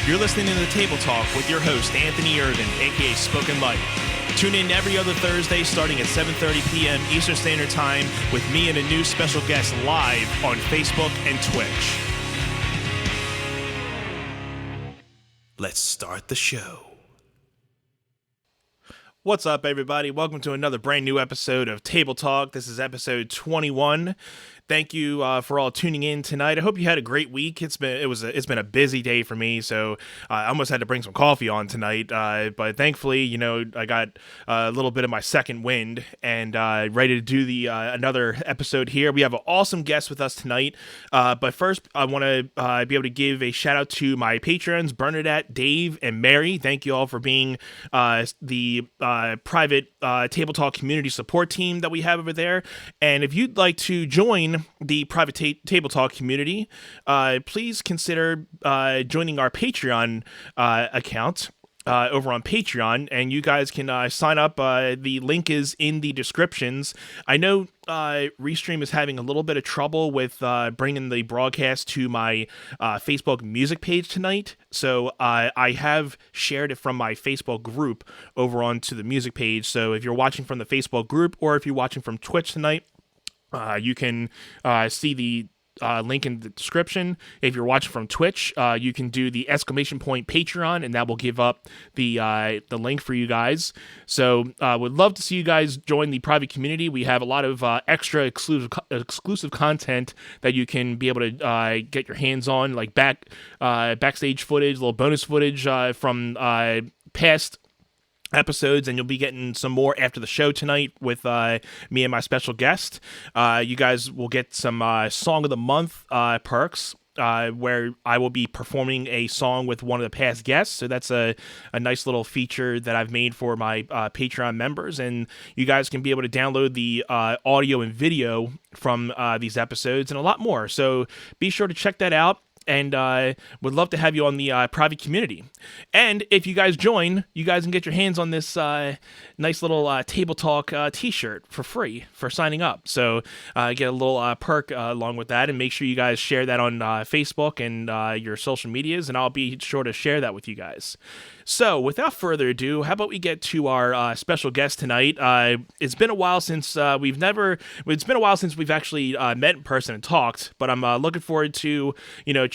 You're listening to The Table Talk with your host, Anthony Irvin, aka Spoken Light. Tune in every other Thursday starting at 7:30 p.m. Eastern Standard Time with me and a new special guest live on Facebook and Twitch. Let's start the show. What's up, everybody? Welcome to another brand new episode of Table Talk. This is episode 21. Thank you for all tuning in tonight. I hope you had a great week. It's been a busy day for me, so I almost had to bring some coffee on tonight. But thankfully, I got a little bit of my second wind and ready to do the another episode here. We have an awesome guest with us tonight. But first, I want to be able to give a shout out to my patrons, Bernadette, Dave, and Mary. Thank you all for being the private Table Talk community support team that we have over there. And if you'd like to join the private Table Talk community, please consider joining our Patreon account over on Patreon, and you guys can sign up. The link is in the descriptions. I know Restream is having a little bit of trouble with bringing the broadcast to my Facebook music page tonight, so I have shared it from my Facebook group over onto the music page. So if you're watching from the Facebook group or if you're watching from Twitch tonight, you can see the link in the description. If you're watching from Twitch, you can do the ! Patreon, and that will give up the link for you guys. So would love to see you guys join the private community. We have a lot of extra exclusive content that you can be able to get your hands on, like backstage footage, little bonus footage from past episodes, and you'll be getting some more after the show tonight with me and my special guest. You guys will get some Song of the Month perks, where I will be performing a song with one of the past guests. So that's a nice little feature that I've made for my Patreon members, and you guys can be able to download the audio and video from these episodes and a lot more. So be sure to check that out. And would love to have you on the private community. And if you guys join, you guys can get your hands on this nice little Table Talk t-shirt for free for signing up. So get a little perk along with that, and make sure you guys share that on Facebook and your social medias, and I'll be sure to share that with you guys. So without further ado, how about we get to our special guest tonight? It's been a while since we've actually met in person and talked, but I'm looking forward to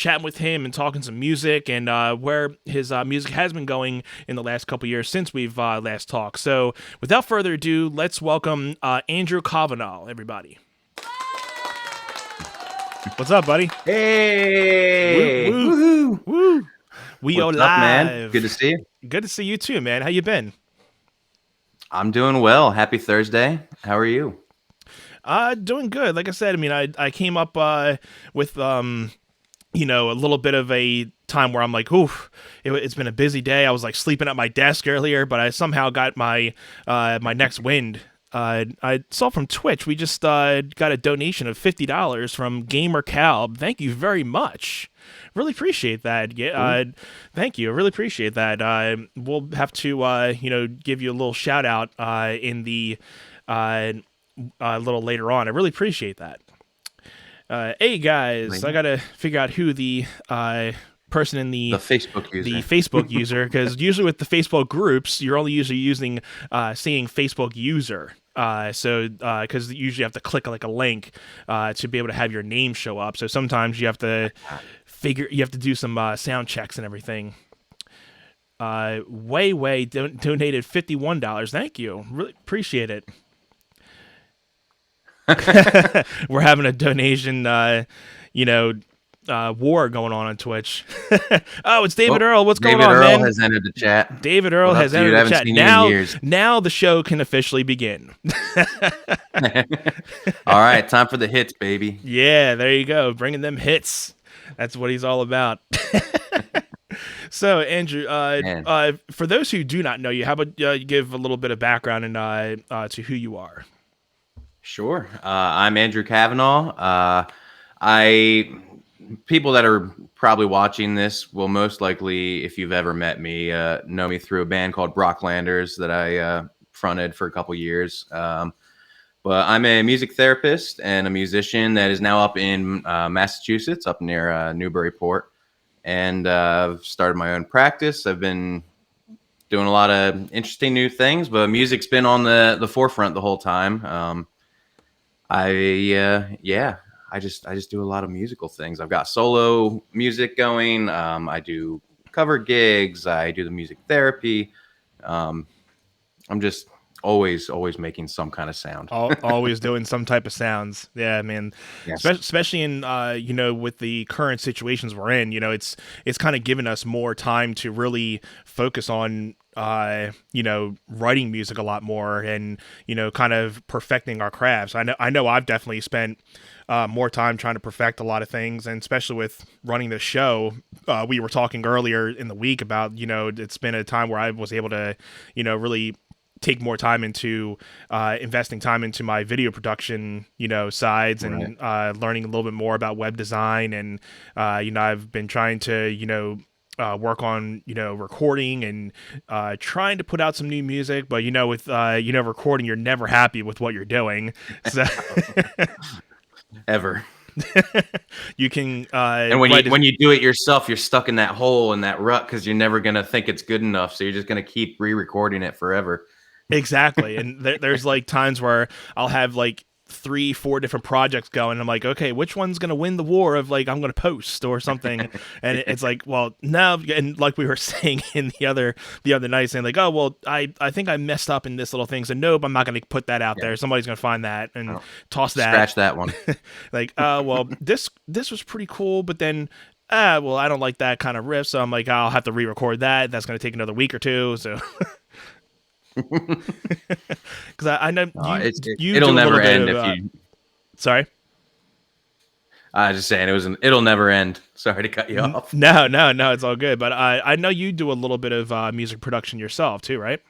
chatting with him and talking some music and where his music has been going in the last couple years since we've last talked. So without further ado, let's welcome Andrew Kavanagh, everybody. What's up, buddy? Hey! Woo! Woo! We are live, man. Good to see you. Good to see you too, man. How you been? I'm doing well. Happy Thursday. How are you? Doing good. Like I said, I mean, I came up with a little bit of a time where I'm like, oof, it's been a busy day. I was like sleeping at my desk earlier, but I somehow got my my next wind. I saw from Twitch, we just got a donation of $50 from Gamer Calb. Thank you very much. Really appreciate that. Yeah, thank you. I really appreciate that. We'll have to, give you a little shout out in the a little later on. I really appreciate that. Hey guys, I gotta figure out who the person in the Facebook user, because usually with the Facebook groups, you're only usually using saying Facebook user. So because usually you have to click like a link to be able to have your name show up. So sometimes you have to do some sound checks and everything. Way donated $51. Thank you. Really appreciate it. We're having a donation, war going on Twitch. Oh, it's David Earl. What's going on, man? David Earl has entered the chat. David Earl has entered the chat. Now the show can officially begin. All right, time for the hits, baby. Yeah, there you go. Bringing them hits. That's what he's all about. So, Andrew, for those who do not know you, how about you give a little bit of background and to who you are? Sure. I'm Andrew Kavanagh. People that are probably watching this will most likely, if you've ever met me, know me through a band called Brocklanders that I fronted for a couple years. But I'm a music therapist and a musician that is now up in Massachusetts, up near Newburyport. and I've started my own practice. I've been doing a lot of interesting new things, but music's been on the forefront the whole time. I just do a lot of musical things. I've got solo music going. I do cover gigs. I do the music therapy. Um, I'm just always making some kind of sound. Always doing some type of sounds. Yeah, man. Yes. Especially in with the current situations we're in, it's kind of given us more time to really focus on writing music a lot more, and kind of perfecting our crafts. I know I've definitely spent more time trying to perfect a lot of things, and especially with running this show. We were talking earlier in the week about it's been a time where I was able to really take more time into investing time into my video production, sides, and learning a little bit more about web design. And, I've been trying to, work on, recording and trying to put out some new music. But, with, recording, you're never happy with what you're doing. So Ever. you can, and when you do it yourself, you're stuck in that hole, in that rut, because you're never going to think it's good enough. So you're just going to keep re-recording it forever. Exactly. And there's like times where I'll have like 3-4 different projects going. I'm like, okay, which one's going to win the war of like, I'm going to post or something. And it's like, well, no. And like we were saying in the other night, saying like, oh, well, I think I messed up in this little thing. So nope, I'm not going to put that out there. Somebody's going to find that and toss that. Scratch that one. Like, well, this was pretty cool, but then well, I don't like that kind of riff. So I'm like, I'll have to re-record that. That's going to take another week or two. So because I know it'll never end if you. Sorry, I was just saying it'll never end. Sorry to cut you off. No, it's all good. But I know you do a little bit of music production yourself too, right?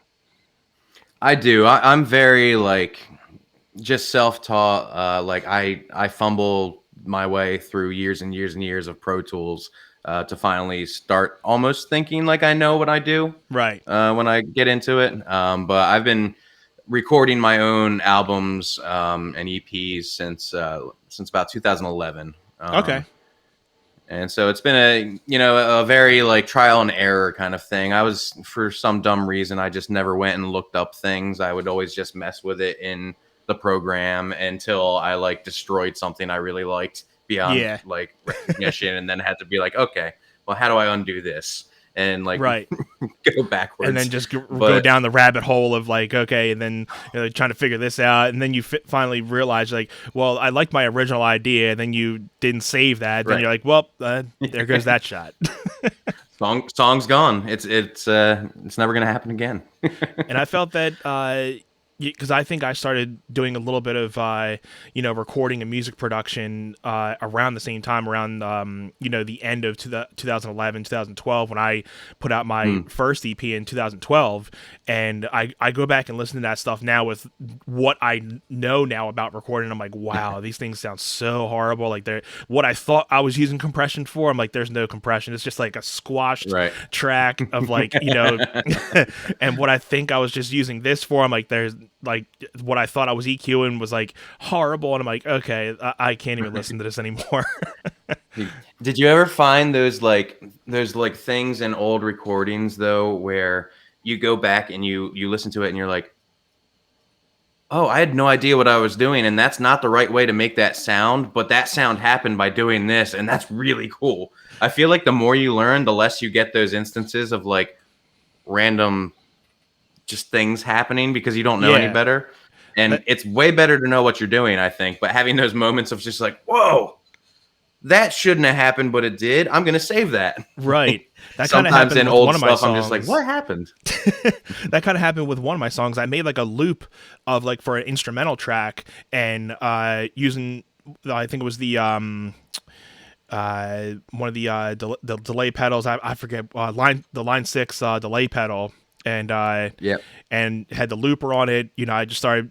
I do. I'm very just self-taught. I fumble my way through years and years and years of Pro Tools to finally start almost thinking like I know what I do. Right. When I get into it. But I've been recording my own albums and EPs since about 2011. Okay. And so it's been a very trial and error kind of thing. I was, for some dumb reason, I just never went and looked up things. I would always just mess with it in the program until I destroyed something I really liked beyond recognition, and then had to be like, okay, well, how do I undo this? And right. go backwards, and then just go down the rabbit hole of okay, and then trying to figure this out, and then you finally realize well, I liked my original idea, and then you didn't save that, then you're like, well, there goes that shot. Song's gone. It's never gonna happen again. And I felt that because I think I started doing a little bit of recording and music production around the same time, around the end of 2011, 2012, when I put out my first EP in 2012. And I go back and listen to that stuff now with what I know now about recording. I'm like, wow, these things sound so horrible. Like, they're what I thought I was using compression for. I'm like, there's no compression. It's just like a squashed track of and what I think I was just using this for, I'm like, there's what I thought I was EQing was horrible. And I'm like, okay, I can't even listen to this anymore. Did you ever find those things in old recordings though, where you go back and you listen to it and you're like, oh, I had no idea what I was doing, and that's not the right way to make that sound, but that sound happened by doing this, and that's really cool. I feel like the more you learn, the less you get those instances of random just things happening because you don't know any better. And it's way better to know what you're doing, I think, but having those moments of just whoa, that shouldn't have happened, but it did. I'm going to save that. Right. That sometimes in old stuff, I'm just like, what happened? That kind of happened with one of my songs. I made a loop of for an instrumental track, and using, I think it was the one of the delay pedals. I forget the line 6 delay pedal, and and had the looper on it. I just started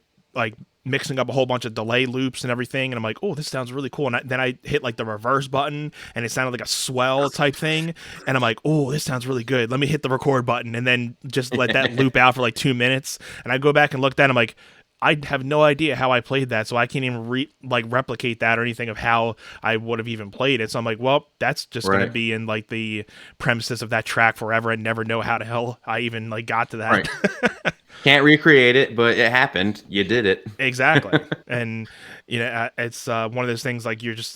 mixing up a whole bunch of delay loops and everything, and I'm like, oh, this sounds really cool. And then I hit the reverse button, and it sounded like a swell type thing, and I'm like, oh, this sounds really good. Let me hit the record button, and then just let that loop out for 2 minutes. And I go back and look at it, I'm like, I have no idea how I played that, so I can't even replicate that or anything of how I would have even played it. So I'm like, well, that's just gonna Right. be in like the premises of that track forever and never know how the hell I even like got to that. Right. Can't recreate it, but it happened. You did it. Exactly. And it's one of those things like you're just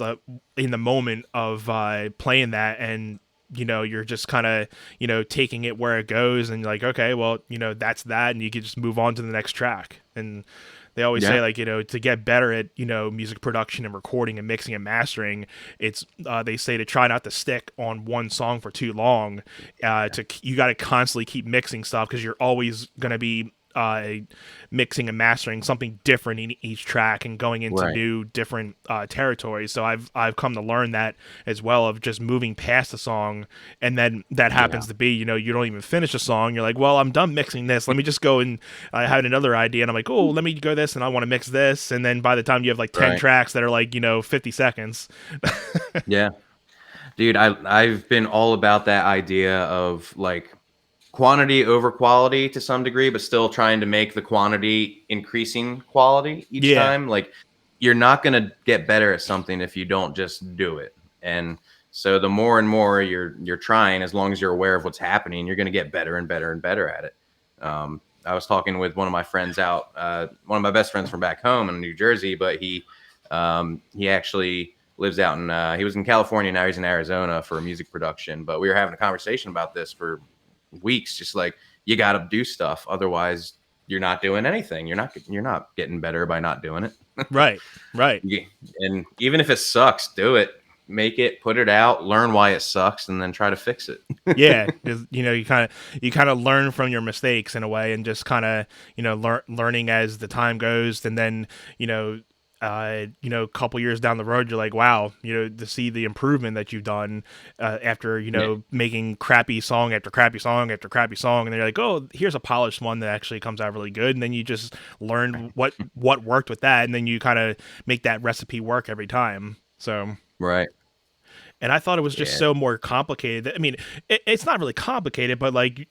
in the moment of playing that, and you're just kind of taking it where it goes, and you're like, okay, well, that's that, and you can just move on to the next track. And they always say, Yeah. like, to get better at music production and recording and mixing and mastering, it's they say to try not to stick on one song for too long. You got to constantly keep mixing stuff, because you're always going to be mixing and mastering something different in each track and going into Right. new different territories. So I've come to learn that as well, of just moving past the song, and then that Yeah. happens to be you don't even finish a song. You're like, well, I'm done mixing this. Let me just go, and I had another idea, and I'm like, oh, let me go this, and I want to mix this, and then by the time you have like 10 Right. tracks that are like 50 seconds. Yeah. Dude, I've been all about that idea of like quantity over quality to some degree, but still trying to make the quantity increasing quality each Yeah, time. Like you're not going to get better at something if you don't just do it. And so the more and more you're trying, as long as you're aware of what's happening, you're going to get better and better and better at it. I was talking with one of my friends one of my best friends from back home in New Jersey, but he actually lives out in he was in California, now he's in Arizona for music production. But we were having a conversation about this for weeks, just like you got to do stuff, otherwise you're not doing anything. You're not getting better by not doing it. right, right. And even if it sucks, do it, make it, put it out, learn why it sucks, and then try to fix it. Yeah, 'cause, you kind of learn from your mistakes in a way, and just kind of learning as the time goes, and then a couple years down the road, you're like, wow, to see the improvement that you've done after Yeah. making crappy song after crappy song after crappy song, and then you're like, oh, here's a polished one that actually comes out really good, and then you just learn what worked with that, and then you kind of make that recipe work every time. So. Right. And I thought it was just Yeah. so more complicated. I mean, it's not really complicated, but like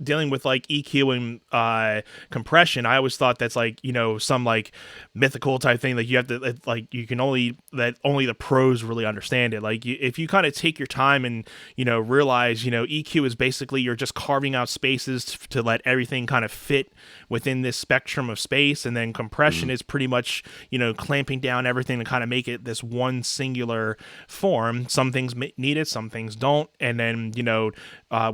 dealing with like EQ and compression, I always thought that's like some like mythical type thing. Like you have to like you can only the pros really understand it. Like if you kind of take your time and realize EQ is basically you're just carving out spaces to let everything kind of fit within this spectrum of space, and then compression Mhm. is pretty much clamping down everything to kind of make it this one singular form. Some things need it, some things don't, and then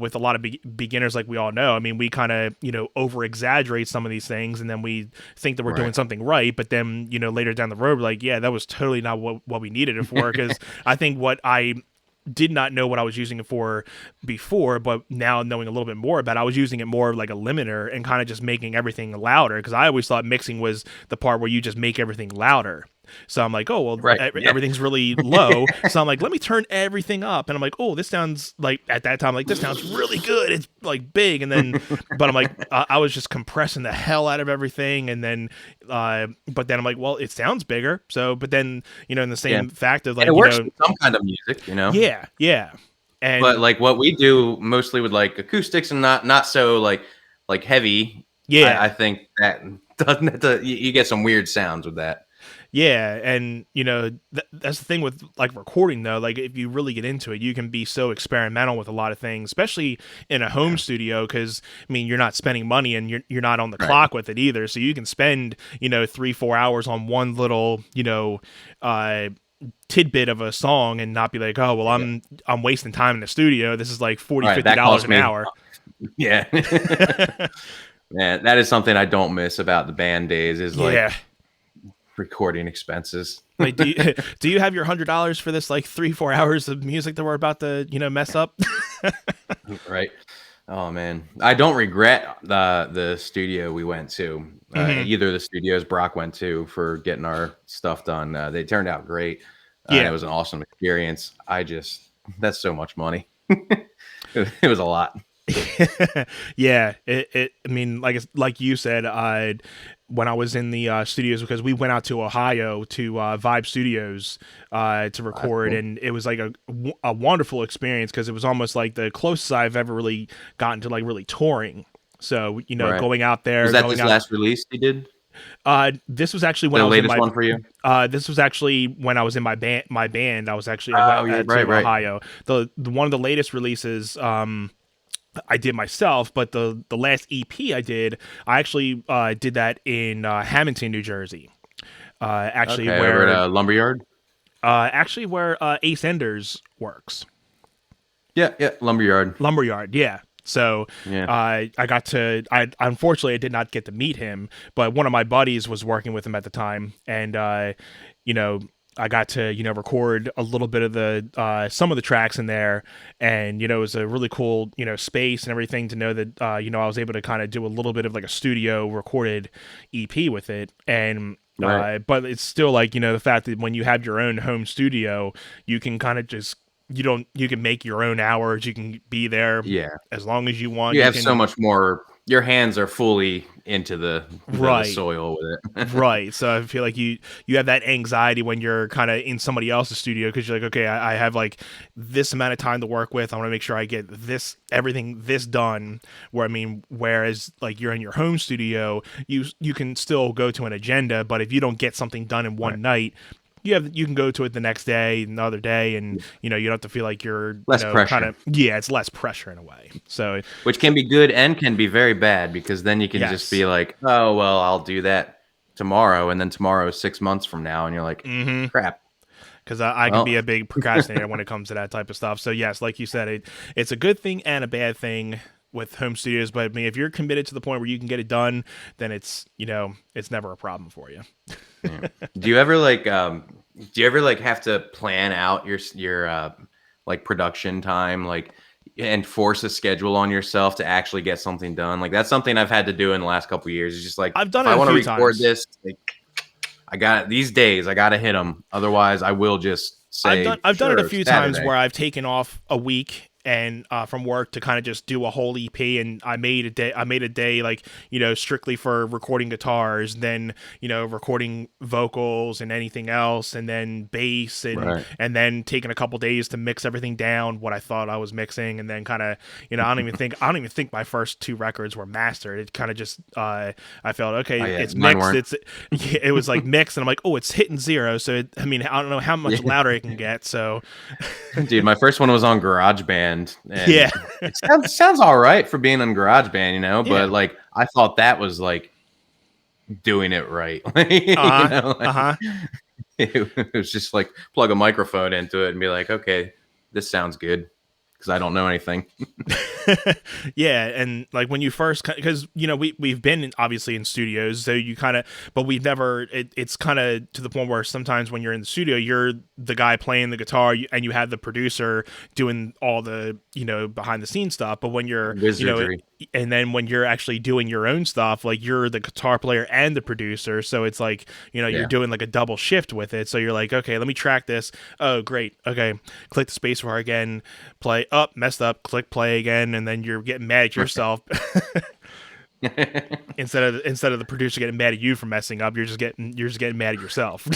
with a lot of beginners, like we all know, I mean, we kind of over exaggerate some of these things, and then we think that we're doing Right. something right, but then later down the road, we're like, yeah, that was totally not what we needed it for. Because I think what I did not know what I was using it for before, but now knowing a little bit more about it, I was using it more like a limiter and kind of just making everything louder, because I always thought mixing was the part where you just make everything louder. So I'm like, oh, well, Right. Yeah. everything's really low. So I'm like, let me turn everything up. And I'm like, oh, this sounds like, at that time, like, this sounds really good. It's like big. And then, but I'm like, I was just compressing the hell out of everything. And then, but then I'm like, well, it sounds bigger. So, but then, in the Yeah. same fact of And like, it works with some kind of music. yeah, yeah. But And like what we do mostly with like acoustics and not so like heavy, yeah, I think that doesn't you get some weird sounds with that. yeah, and that's the thing with like recording though. Like if you really get into it, you can be so experimental with a lot of things, especially in a home Yeah. studio. Because I mean, you're not spending money, and you're not on the Right. clock with it either. So you can spend 3-4 hours on one little uh, tidbit of a song, and not be like, oh well, Yeah. I'm wasting time in the studio. This is like 40 Right. fifty That dollars cost an me. hour. Yeah. Man, that is something I don't miss about the band days is like Yeah. recording expenses. Like, do you have your $100 for this like 3-4 hours of music that we're about to mess up? Right. Oh man, I don't regret the studio we went to. Hmm. Either of the studios Brock went to for getting our stuff done. They turned out great, and it Yeah. was an awesome experience. That's so much money. It was a lot. Yeah, I mean, like you said, when I was in the studios, because we went out to Ohio to Vibe Studios to That's record, cool. and it was like a wonderful experience, because it was almost like the closest I've ever really gotten to like really touring. So Right. going out there, Was that going this out. last release he did? This was actually when The I was in latest my one for you? this was actually when I was in my band. My band. I was actually I Oh, went yeah, to right, right. Ohio. The one of the latest releases I did myself, but the last EP I did, I actually did that in Hamilton, New Jersey. Actually, Okay, over where at Lumberyard. Ace Enders works. Yeah, yeah, Lumberyard. Lumberyard, yeah. So Yeah, I got to. I unfortunately I did not get to meet him, but one of my buddies was working with him at the time, and you know I got to record a little bit of the some of the tracks in there, and it was a really cool space and everything to know that I was able to kind of do a little bit of like a studio recorded EP with it, and. right. But it's still like the fact that when you have your own home studio, you can kind of just you can make your own hours. You can be there Yeah, as long as you want. you You have so can much more. Your hands are fully into the right, soil with it. right. So I feel like you have that anxiety when you're kind of in somebody else's studio because you're like, okay, I have like this amount of time to work with. I want to make sure I get everything this done. Whereas like you're in your home studio, you can still go to an agenda, but if you don't get something done in Right. one night, you can go to it the next day, another day, and you don't have to feel like you're Less kind pressure, of it's less pressure in a way. So which can be good and can be very bad because then you can just be yes. like, oh well, I'll do that tomorrow, and then tomorrow is 6 months from now, and you're like, Mm-hmm. crap. Because I can be Well, a big procrastinator when it comes to that type of stuff. So yes, like you said, it's a good thing and a bad thing with home studios. But if you're committed to the point where you can get it done, then it's never a problem for you. yeah. Do you ever like have to plan out your like production time and force a schedule on yourself to actually get something done? Like that's something I've had to do in the last couple of years. It's just like I've if done it I a want to few record times. this, like, I got these days. I got to hit them. Otherwise, I will just say I've done it a sure few times Saturday. where I've taken off a week and from work to kind of just do a whole EP, and I made a day like strictly for recording guitars, then recording vocals and anything else, and then bass, Right. and then taking a couple days to mix everything down what I thought I was mixing, and then kind of I don't even think my first two records were mastered. It kind of just I felt okay, Oh yeah, it's mine mixed, weren't. it was like mixed, and I'm like, oh, it's hitting zero, so I mean I don't know how much Yeah. louder it can get, so Dude, my first one was on GarageBand, yeah. and it sounds all right for being on GarageBand, Yeah. but like I thought that was like doing it right. Uh-huh. Like, Uh-huh. it was just like plug a microphone into it and be like, okay, this sounds good because I don't know anything. Yeah, and like when you first, because we've been obviously in studios, so you kind of, but we've never. It's kind of to the point where sometimes when you're in the studio, you're the guy playing the guitar, and you have the producer doing all the behind the scenes stuff. But when you're Wizardry. and then when you're actually doing your own stuff, like you're the guitar player and the producer, so it's like you're Yeah. doing like a double shift with it. So you're like, okay, let me track this. Oh, great. Okay, click the space bar again, play up, messed up, click play again, and then you're getting mad at yourself instead of the producer getting mad at you for messing up. You're just getting mad at yourself.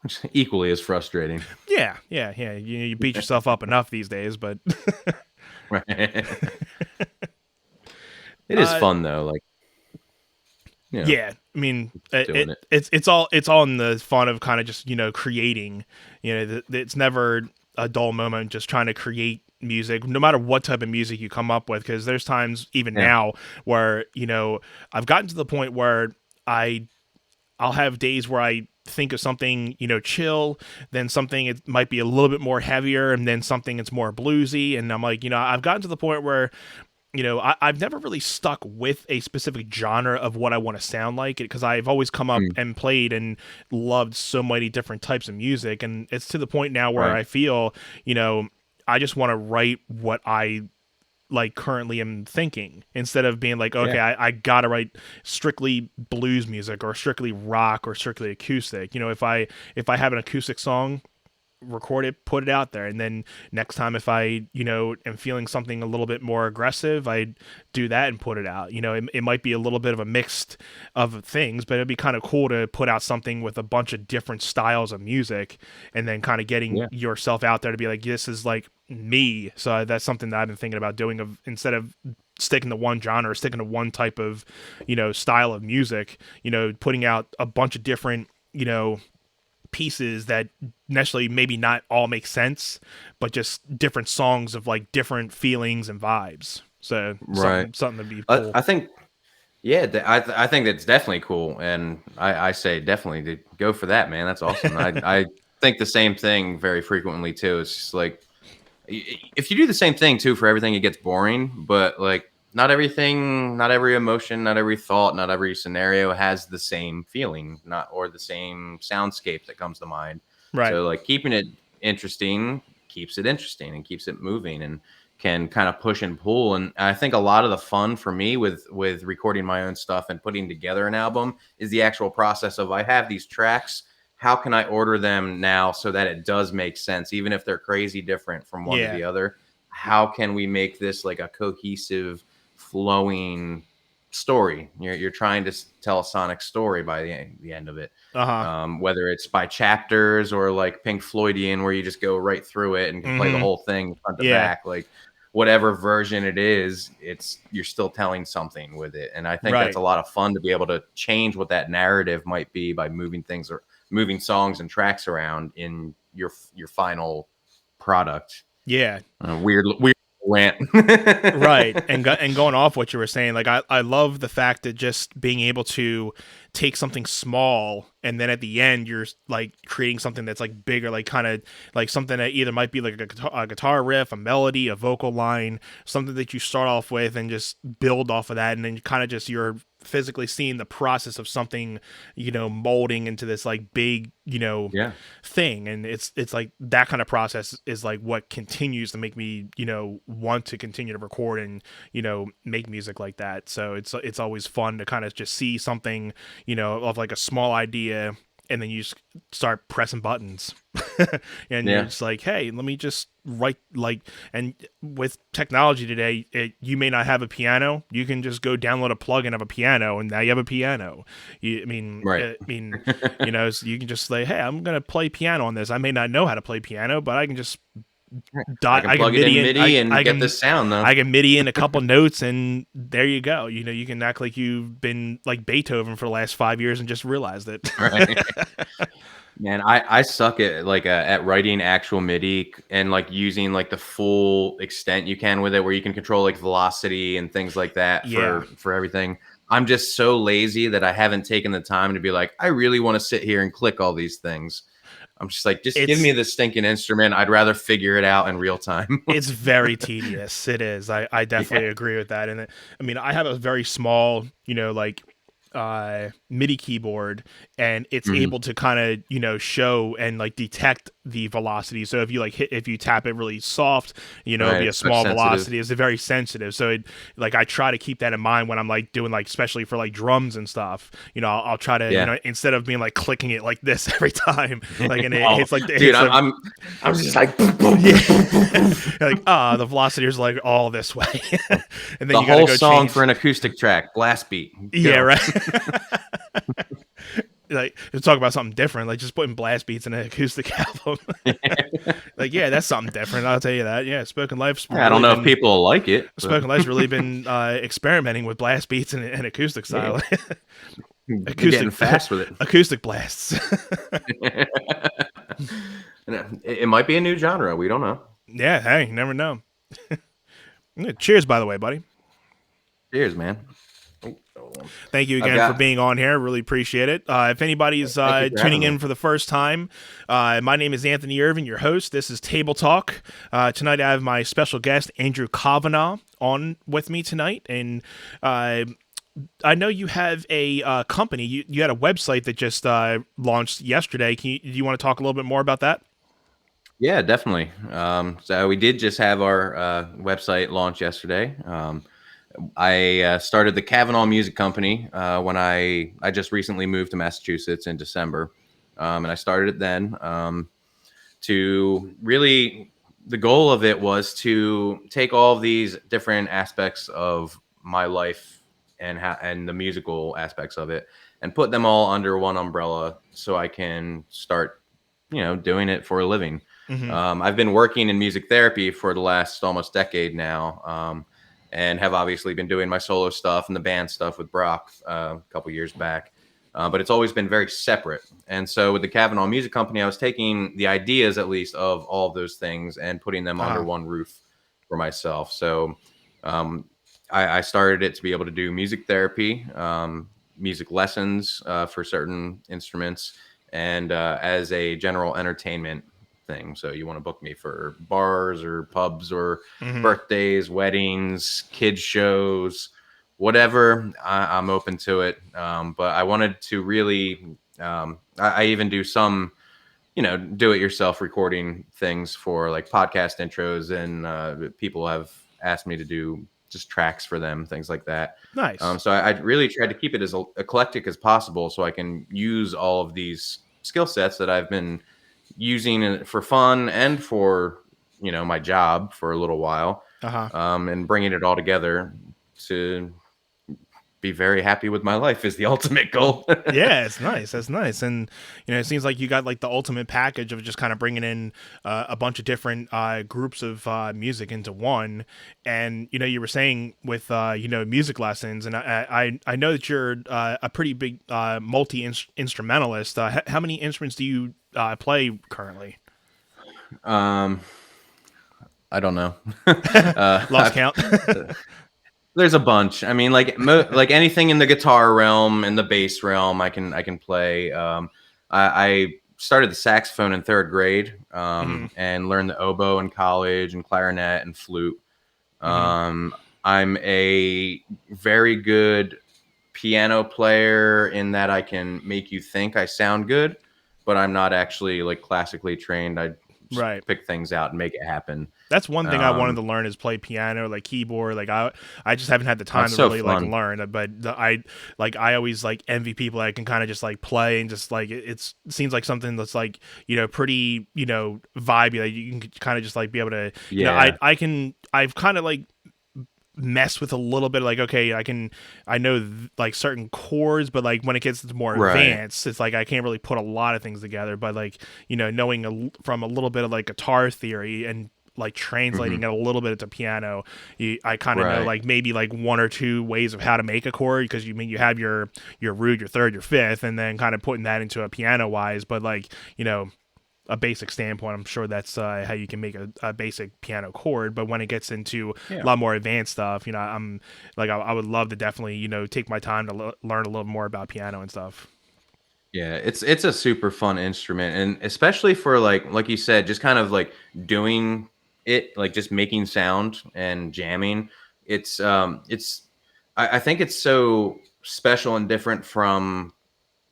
Which equally is frustrating. Yeah. You beat yourself up enough these days, but Right. It is uh, fun though, like yeah. I mean, doing it. it's all in the fun of kind of just creating. It's never a dull moment just trying to create music, no matter what type of music you come up with. Because there's times even Yeah. now where I've gotten to the point where I'll have days where I think of something, chill, then something it might be a little bit more heavier, and then something it's more bluesy, and I'm like, I've gotten to the point where I've never really stuck with a specific genre of what I want to sound like, because I've always come up Mm, and played and loved so many different types of music, and it's to the point now where right. I feel, I just want to write what I like currently am thinking, instead of being like, Yeah. okay, I gotta write strictly blues music or strictly rock or strictly acoustic. If I have an acoustic song, record it, put it out there, and then next time if I am feeling something a little bit more aggressive, I do that and put it out. It might be a little bit of a mix of things, but it'd be kind of cool to put out something with a bunch of different styles of music, and then kind of getting Yeah. yourself out there to be like, this is like me. So that's something that I've been thinking about doing, of instead of sticking to one genre, or sticking to one type of, style of music, putting out a bunch of different, pieces that necessarily maybe not all make sense, but just different songs of like different feelings and vibes. So Right. something to be cool. I think, yeah, I think that's definitely cool, and I say definitely to go for that, man. That's awesome. I think the same thing very frequently too. It's just like if you do the same thing too for everything, it gets boring. But like, not everything, not every emotion, not every thought, not every scenario has the same feeling, not or the same soundscape that comes to mind. Right. So like keeping it interesting keeps it interesting and keeps it moving and can kind of push and pull. And I think a lot of the fun for me with recording my own stuff and putting together an album is the actual process of I have these tracks. How can I order them now so that it does make sense, even if they're crazy different from one to Yeah. the other? How can we make this like a cohesive, flowing story? You're trying to tell a sonic story by the end of it, Uh-huh. whether it's by chapters or like Pink Floydian, where you just go right through it and can play the Mm-hmm. whole thing front to Yeah. back. Like whatever version it is, it's you're still telling something with it, and I think that's Right. a lot of fun to be able to change what that narrative might be by moving things or moving songs and tracks around in your final product. Yeah. Weird rant. Right. And going off what you were saying, like I love the fact that just being able to take something small and then at the end you're like creating something that's like bigger, like kind of like something that either might be like a guitar riff, a melody, a vocal line, something that you start off with and just build off of that, and then kind of just you're physically seeing the process of something, molding into this like big, Yeah. thing. And it's like that kind of process is like what continues to make me, want to continue to record and, make music like that. So it's always fun to kind of just see something, of like a small idea, and then you just start pressing buttons. And you're Yeah. just like, hey, let me just write, like, and with technology today, you may not have a piano, you can just go download a plugin of a piano and now you have a piano. Right. So you can just say, hey, I'm gonna play piano on this. I may not know how to play piano, but I can just I can plug it in MIDI and I get can this sound though. I can MIDI in a couple notes, and there you go. You can act like you've been like Beethoven for the last 5 years and just realized it. Right. Man, I suck at like at writing actual MIDI and like using like the full extent you can with it, where you can control like velocity and things like that Yeah. for everything. I'm just so lazy that I haven't taken the time to be like, I really want to sit here and click all these things. I'm just like, just give It's me the stinking instrument. I'd rather figure it out in real time. it's very tedious. It is. I definitely Yeah. agree with that. And I have a very small, like MIDI keyboard, and it's Mhm. able to kind of show and like detect the velocity. So if you if you tap it really soft, it'll be Right. a Touch small sensitive. velocity. It's very sensitive. So I try to keep that in mind when I'm like doing like, especially for like drums and stuff. I'll try to Yeah. instead of being like clicking it like this every time, like, and it Oh, hits like it dude, hits a, I'm just like yeah. Like, the velocity is like all this way. And then the you gotta whole go song change. for an acoustic track, blast beat. Yeah, Go. right. Like, to talk about something different, like just putting blast beats in an acoustic album. Like, yeah, that's something different, I'll tell you that. Yeah, I don't know if people will like it, but Spoken Life's really been experimenting with blast beats and acoustic yeah, style. they're getting acoustic fast with it. acoustic blasts. It might be a new genre. We don't know. Yeah, hey, you never know. Yeah, cheers, by the way, buddy. Cheers, man. Oh, hold on. Thank you I've again for got. being on here. Really appreciate it. If anybody's Thank you for tuning having me. in for the first time, my name is Anthony Irvin, your host. This is Table Talk. Tonight I have my special guest, Andrew Kavanagh, on with me tonight. And I know you have a company. You had a website that just launched yesterday. Do you want to talk a little bit more about that? Yeah, definitely. So we did just have our website launch yesterday. I started the Kavanagh Music Company when I just recently moved to Massachusetts in December, and I started it then to really the goal of it was to take all of these different aspects of my life and the musical aspects of it and put them all under one umbrella so I can start doing it for a living. Mm-hmm. I've been working in music therapy for the last almost decade now. and have obviously been doing my solo stuff and the band stuff with Brock a couple years back. But it's always been very separate. And so with the Kavanagh Music Company, I was taking the ideas, at least, of all of those things and putting them under Uh-huh. one roof for myself. So um, I started it to be able to do music therapy, music lessons for certain instruments, and as a general entertainment thing. So you want to book me for bars or pubs or Hmm. birthdays, weddings, kids shows, whatever. I'm open to it. But I wanted to really, I even do some, do it yourself recording things for like podcast intros, and people have asked me to do just tracks for them, things like that. Nice. So I really tried to keep it as eclectic as possible so I can use all of these skill sets that I've been using it for fun and for my job for a little while, Uh-huh. and bringing it all together to be very happy with my life is the ultimate goal. Yeah, it's nice. That's nice, and it seems like you got like the ultimate package of just kind of bringing in a bunch of different groups of music into one. And you were saying with music lessons, and I know that you're a pretty big multi instrumentalist. How many instruments do you play currently? um, I don't know. Lost count. There's a bunch. I mean, like like anything in the guitar realm and the bass realm, I can play. I started the saxophone in third grade, Hmm. and learned the oboe in college and clarinet and flute. Hmm. Um, I'm a very good piano player in that I can make you think I sound good, but I'm not actually like classically trained. I just Right. pick things out and make it happen. That's one thing I wanted Um, to learn is play piano, like keyboard. Like I just haven't had the time that's to so really like fun. learn. But I always like envy people that can kind of just like play and just like it seems like something that's like pretty vibey. Like you can kind of just like be able to Yeah, I've kind of like mess with a little bit like okay I know like certain chords, but like when it gets to more right. advanced it's like I can't really put a lot of things together. But like knowing from a little bit of like guitar theory and like translating Hmm. it a little bit to piano, I kind of know Right. like maybe like one or two ways of how to make a chord, because you have your root, your third, your fifth, and then kind of putting that into a piano wise. But like a basic standpoint, I'm sure that's how you can make a basic piano chord. But when it gets into a Yeah. lot more advanced stuff, I'm like I would love to definitely take my time to learn a little more about piano and stuff. Yeah, it's a super fun instrument, and especially for like you said, just kind of like doing it, like just making sound and jamming. It's I think it's so special and different from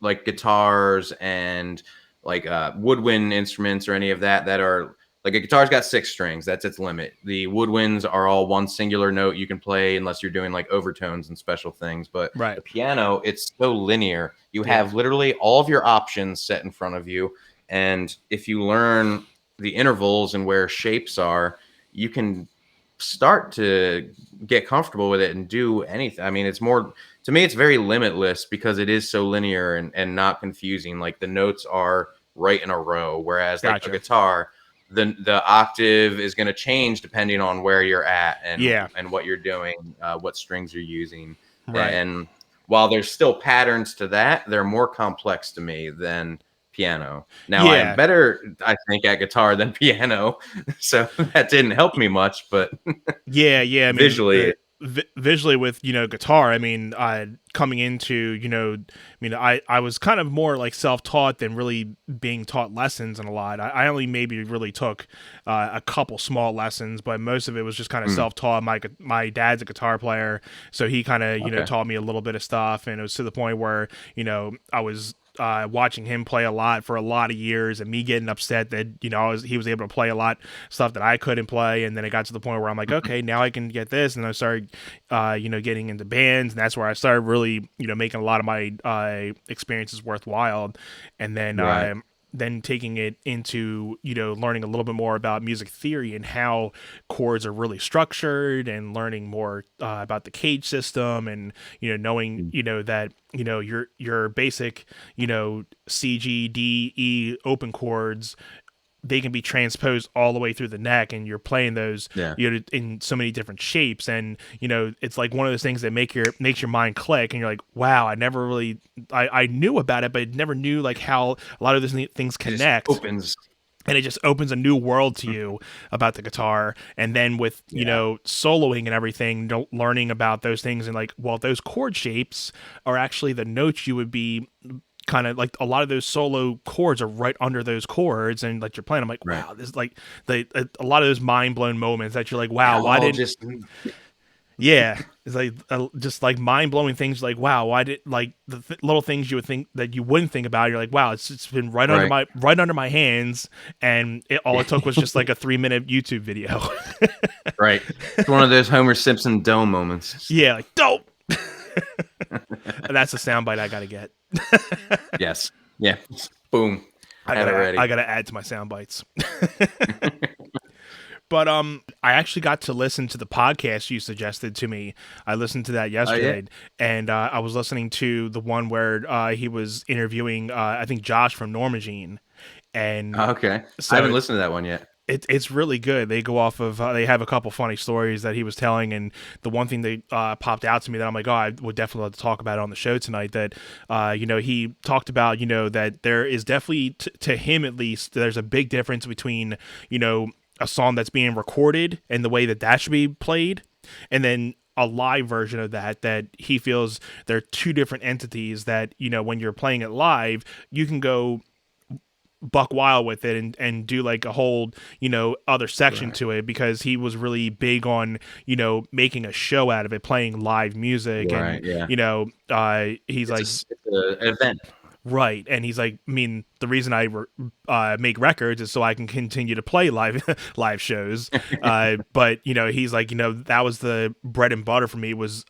like guitars and like woodwind instruments or any of that are like a guitar's got six strings. That's its limit. The woodwinds are all one singular note you can play unless you're doing like overtones and special things. But Right. the piano, it's so linear. You Yeah. have literally all of your options set in front of you. And if you learn the intervals and where shapes are, you can start to get comfortable with it and do anything. I mean, it's more, to me, it's very limitless because it is so linear and not confusing. Like the notes are right in a row, whereas like a Gotcha. guitar, the octave is going to change depending on where you're at Yeah. and what you're doing, what strings you're using. Right. And while there's still patterns to that, they're more complex to me than piano. Now I am Yeah. better, I think, at guitar than piano, so that didn't help me much, but Yeah, yeah. I mean, visually, visually with guitar. I mean, coming into I mean, I was kind of more like self taught than really being taught lessons and a lot. I only maybe really took a couple small lessons, but most of it was just kind of mm, self taught. My dad's a guitar player, so he kind of okay. taught me a little bit of stuff, and it was to the point where I was watching him play a lot for a lot of years, and me getting upset that he was able to play a lot stuff that I couldn't play. And then it got to the point where I'm like, okay, now I can get this, and I started getting into bands, and that's where I started really making a lot of my experiences worthwhile. And then Right. taking it into learning a little bit more about music theory and how chords are really structured, and learning more about the cage system, and knowing Mm, that your basic C G D E open chords they can be transposed all the way through the neck, and you're playing those, Yeah. in so many different shapes, and it's like one of those things that makes your mind click, and you're like, wow, I never really, I knew about it, but I never knew like how a lot of those things It just connect. opens. And it just opens a new world to you about the guitar. And then with Yeah. soloing and everything, learning about those things, and like, well, those chord shapes are actually the notes you would be kind of like, a lot of those solo chords are right under those chords, and like you're playing, I'm like, Right. wow, this is like a lot of those mind blown moments that you're like, It wow, why all didn't just yeah, it's like just like mind blowing things. Like, wow, why did like the little things you would think that you wouldn't think about? You're like, wow, it's been right. right under my hands, and all it took was just like a 3-minute YouTube video. Right. It's one of those Homer Simpson dome moments. Yeah, like dope. That's the soundbite I gotta get. Yes. Yeah. Boom. Had it ready. I gotta add to my sound bites. But I actually got to listen to the podcast you suggested to me. I listened to that yesterday, and I was listening to the one where he was interviewing, I think, Josh from Normagene, and Okay. so I haven't listened to that one yet. it's really good. They go off of they have a couple funny stories that he was telling, and the one thing that popped out to me that I'm like, oh, I would definitely love to talk about it on the show tonight. That he talked about that there is definitely to him at least, there's a big difference between a song that's being recorded and the way that should be played, and then a live version of that he feels they're two different entities. That when you're playing it live, you can go buck wild with it and do like a whole other section Right. to it, because he was really big on making a show out of it, playing live music. Right. And Yeah. he's like, It's an event. right, and he's like, I mean, the reason I make records is so I can continue to play live live shows. But he's like, that was the bread and butter for me, was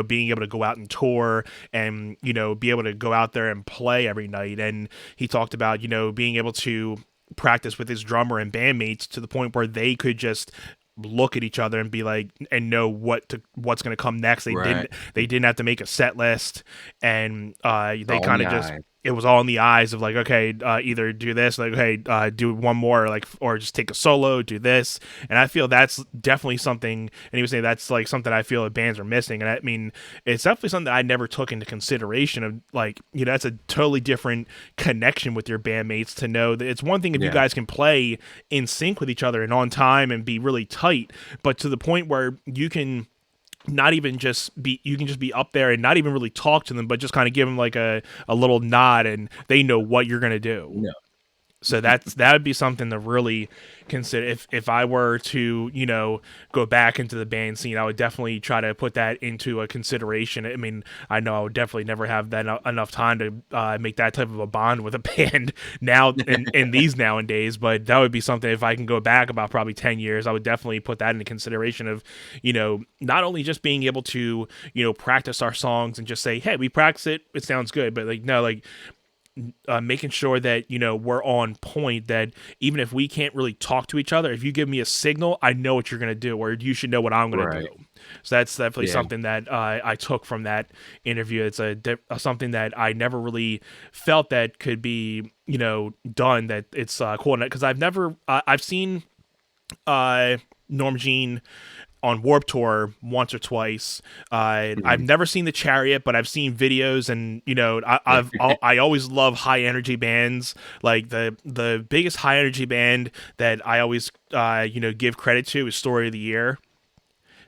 being able to go out and tour, and be able to go out there and play every night. And he talked about being able to practice with his drummer and bandmates to the point where they could just look at each other and be like, and know what's going to come next. Right. They didn't have to make a set list, and they All kind in of the just, eye. it was all in the eyes of like, okay, either do this, like, okay, do one more, like, or just take a solo, do this. And I feel that's definitely something, and he was saying that's like something I feel that bands are missing. And I mean, it's definitely something that I never took into consideration of, like, that's a totally different connection with your bandmates, to know that it's one thing if you Yeah. guys can play in sync with each other and on time and be really tight, but to the point where you can not even just be, you can just be up there and not even really talk to them, but just kind of give them like a little nod, and they know what you're going to do. No. So that would be something to really consider. If I were to, go back into the band scene, I would definitely try to put that into a consideration. I mean, I know I would definitely never have that enough time to make that type of a bond with a band now in these nowadays, but that would be something, if I can go back about probably 10 years, I would definitely put that into consideration of, not only just being able to, practice our songs and just say, hey, we practice it, it sounds good, but like, no, like, making sure that we're on point, that even if we can't really talk to each other, if you give me a signal, I know what you're going to do, or you should know what I'm going to do. So that's definitely something that I took from that interview. It's something that I never really felt that could be done, that it's cool, because I've seen Norm Jean on Warped Tour once or twice. I've never seen the Chariot, but I've seen videos, and I always love high energy bands. Like the biggest high energy band that I always give credit to is Story of the Year.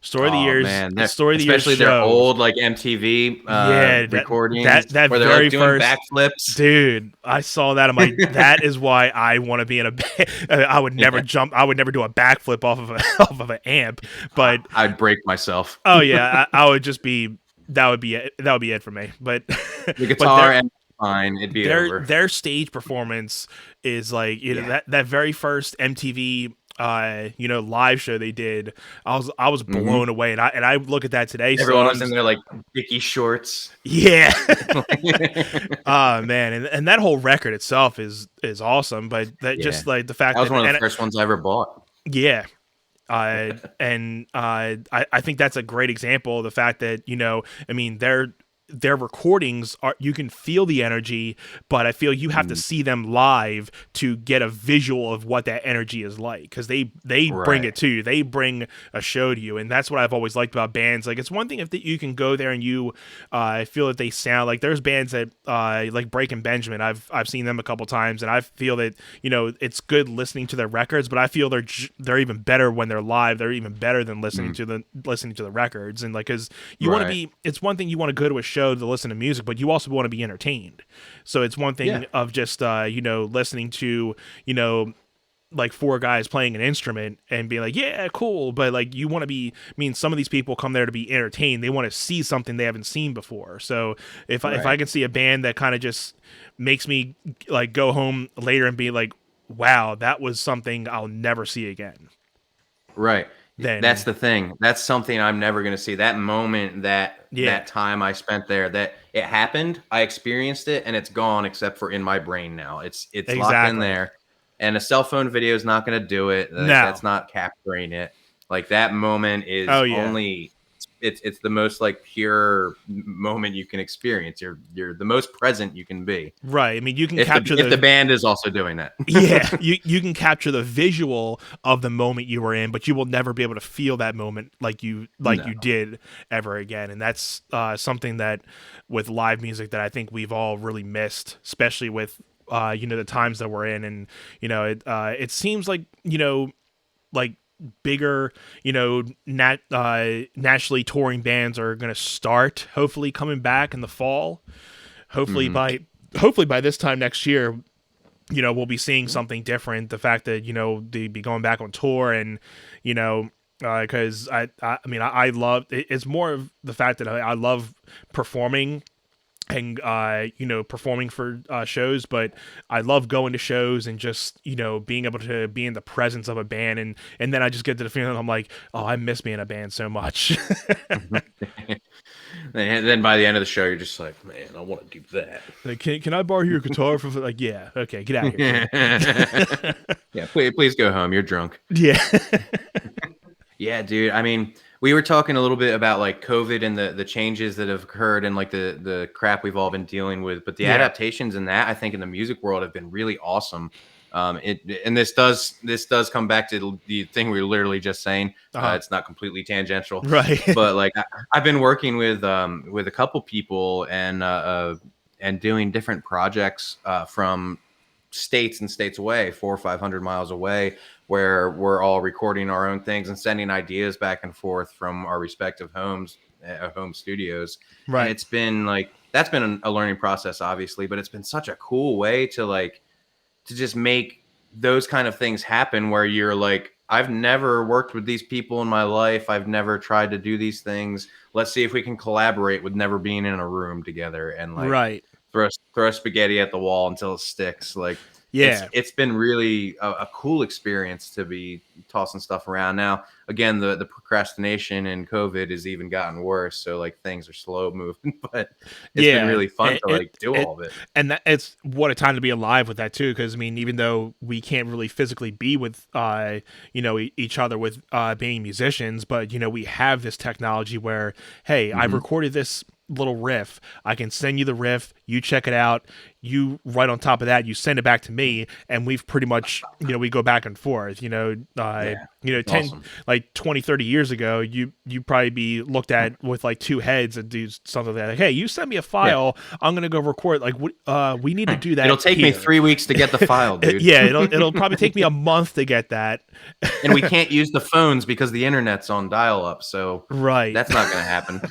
Story of the Year's, man, Story of the Year's especially their show. old like MTV recordings that where they're very like doing first backflips. dude, I saw that. I'm like, that is why I want to be in a band. I would never jump. I would never do a backflip off of off of an amp. But I'd break myself. oh yeah, I would just be. That would be it. That would be it for me. But The guitar and fine, it'd be over. their stage performance is like that very first MTV live show they did. I was blown away, and I look at that today. Everyone was in their like dicky shorts. Yeah. Oh man, and that whole record itself is awesome, but that just like the fact that was one of the first ones I ever bought. Yeah. I think that's a great example of the fact that, I mean, they're their recordings are, you can feel the energy, but I feel you have to see them live to get a visual of what that energy is like, because they bring Right. it to you. They bring a show to you, and that's what I've always liked about bands. Like, it's one thing if you can go there and you feel that they sound like, there's bands that like Breaking Benjamin. I've seen them a couple times, and I feel that, you know, it's good listening to their records, but I feel they're even better when they're live. They're even better than listening to the records. And like, because you want to Right. be, it's one thing you want to go to a show to listen to music, but you also want to be entertained. So it's one Yeah. thing of just you know, listening to, you know, like four guys playing an instrument and be like, yeah, cool, but like, you want to be, I mean, some of these people come there to be entertained. They want to see something they haven't seen before. So if I Right. can see a band that kind of just makes me like go home later and be like, wow, that was something I'll never see again, Right. That's then the thing. That's something I'm never going to see. That moment, yeah, that time I spent there, that it happened, I experienced it, and it's gone except for in my brain now. It's locked in exactly. there, and a cell phone video is not going to do it. Like, No. that's not capturing it. Like, that moment Oh is yeah. only it's the most like pure moment you can experience. You're the most present you can be. Right. I mean, you can If capture the the, band is also doing that. yeah, you can capture the visual of the moment you were in, but you will never be able to feel that moment like No. you did ever again. And that's something that with live music that I think we've all really missed, especially with you know, the times that we're in. And you know, it seems like, you know, like bigger, you know, nationally touring bands are going to start hopefully coming back in the fall. Hopefully Mhm. by hopefully by this time next year, you know, we'll be seeing something different. The fact that, you know, they be going back on tour, and, you know, because I mean, I love it's more of the fact that I love performing and you know, performing for shows, but I love going to shows and just, you know, being able to be in the presence of a band, and then I just get to the feeling, I'm like, oh, I miss being a band so much. And then by the end of the show, you're just like, man, I want to do that. Like, can I borrow your guitar for, like, yeah, okay, get out of here, kid. Yeah, please go home. You're drunk. Yeah. Yeah, dude. I mean, we were talking a little bit about like COVID and the changes that have occurred and like the crap we've all been dealing with, but the Yeah. adaptations in that, I think, in the music world have been really awesome. And this does come back to the thing we were literally just saying. Uh-huh. It's not completely tangential, Right. but like I've been working with a couple people and doing different projects from states and states away, 400 or 500 miles away, where we're all recording our own things and sending ideas back and forth from our respective homes, home studios. And Right. it's been like, that's been a learning process, obviously, but it's been such a cool way to like, to just make those kind of things happen where you're like, I've never worked with these people in my life. I've never tried to do these things. Let's see if we can collaborate with never being in a room together and like Right. throw spaghetti at the wall until it sticks. Like, Yeah. it's been really a cool experience to be tossing stuff around. Now, again, the procrastination and COVID has even gotten worse. So like things are slow moving, but it's been Yeah. really fun to like do It all of it. and that, it's what a time to be alive with that too, because I mean, even though we can't really physically be with you know, each other with being musicians, but you know, we have this technology where, hey, I've Hmm. recorded this little riff. I can send you the riff, you check it out, you right on top of that, you send it back to me, and we've pretty much, you know, we go back and forth, Yeah, you know, it's 10 awesome. like 20, 30 years ago, you probably be looked at with like two heads and do something like that. Like, hey, you send me a Yeah. file, I'm gonna go record. Like, we need to do It'll that take me here. 3 weeks to get the file, dude. Yeah, it'll probably take me a month to get that. And we can't use the phones because the internet's on dial up. So Right. that's not going to happen.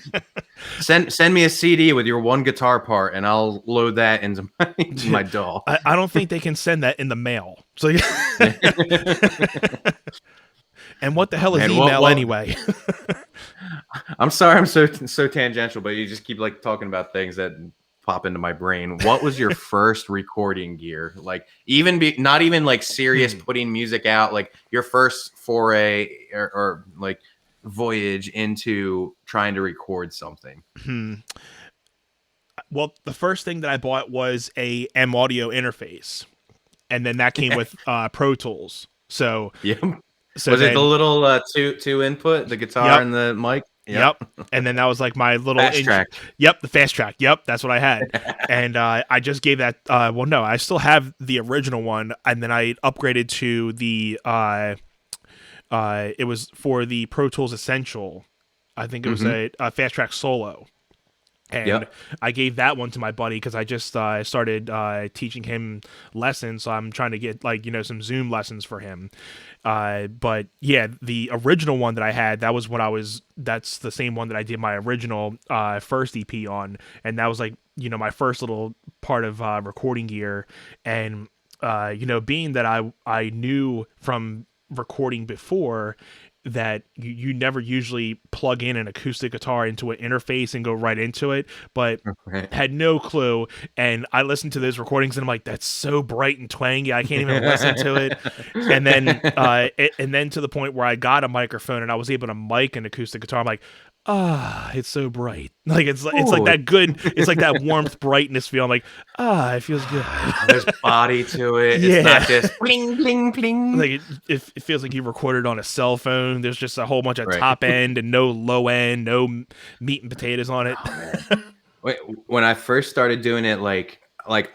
Send me a CD with your one guitar part, and I'll load that into my DAW. I don't think they can send that in the mail. So, and what the Oh hell is man, email anyway? I'm sorry, I'm so tangential, but you just keep like talking about things that pop into my brain. What was your first recording gear? Like, not even like serious Hmm. putting music out, like your first foray or like voyage into trying to record something. Hmm. Well, the first thing that I bought was a M audio interface, and then that came with Pro Tools. So Yeah. so Was it the then, little two input, the guitar yep, and the mic? Yep. And then that was like my little Fast track. Yep, the fast track. Yep, that's what I had. And I just gave that. Well, no, I still have the original one, and then I upgraded to the. It was for the Pro Tools Essential. I think it was a fast track solo. And Yep. I gave that one to my buddy because I just started teaching him lessons. So I'm trying to get like some Zoom lessons for him. But yeah, the original one that I had, that was when that's the same one that I did my original first EP on, and that was like my first little part of recording gear. And being that I knew from recording before that you never usually plug in an acoustic guitar into an interface and go right into it, but had no clue. And I listened to those recordings and I'm like, that's so bright and twangy, I can't even listen to it. And then to the point where I got a microphone and I was able to mic an acoustic guitar. I'm like, it's so bright. Like it's like that good. It's like that warmth, brightness feel. I'm like, it feels good. There's body to it. Yeah. It's not just bling bling bling. Like it feels like you recorded on a cell phone. There's just a whole bunch of Right. top end and no low end, no meat and potatoes on it. Wait, when I first started doing it,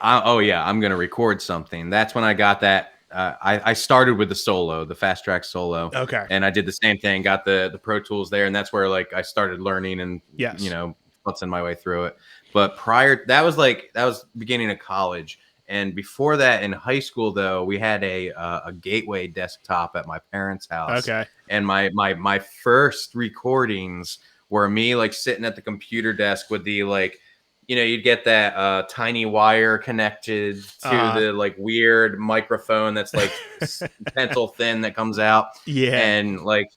I'm gonna record something. That's when I got that. I started with the solo, the fast track solo. Okay. And I did the same thing, got the Pro Tools there, and that's where like I started learning and Yes. futzing my way through it. But that was beginning of college. And before that, in high school though, we had a Gateway desktop at my parents' house. Okay. And my first recordings were me like sitting at the computer desk with the like, you'd get that tiny wire connected to the like weird microphone that's like pencil thin that comes out. Yeah. And like